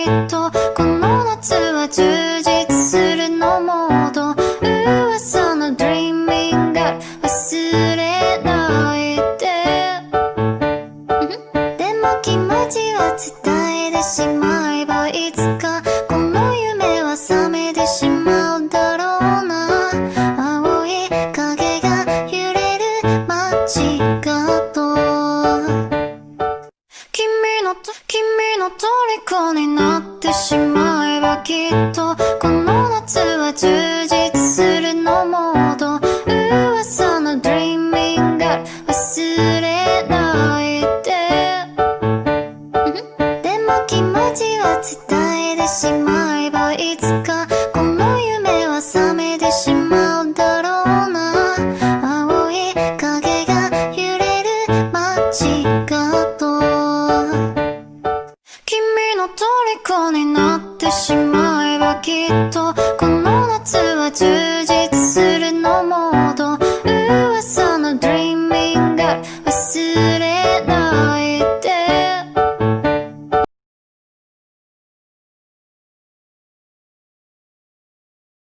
っとこの夏は充実するのモード。噂の Dreaming Girl 忘れないで。でも気持ちは伝えてしまえばいつかこの夢は覚めてしまうだろうな。青い影が揺れる街角。君の虜になってしまえばきっとこの夏は充実するのモード。噂の Dreaming Girl 忘れないで。でも気持ちは伝えてしまえばいつかこの夢は覚めてしまうだろうな。青い影が揺れる街角。君の虜になってしまえばきっとこの夏は充実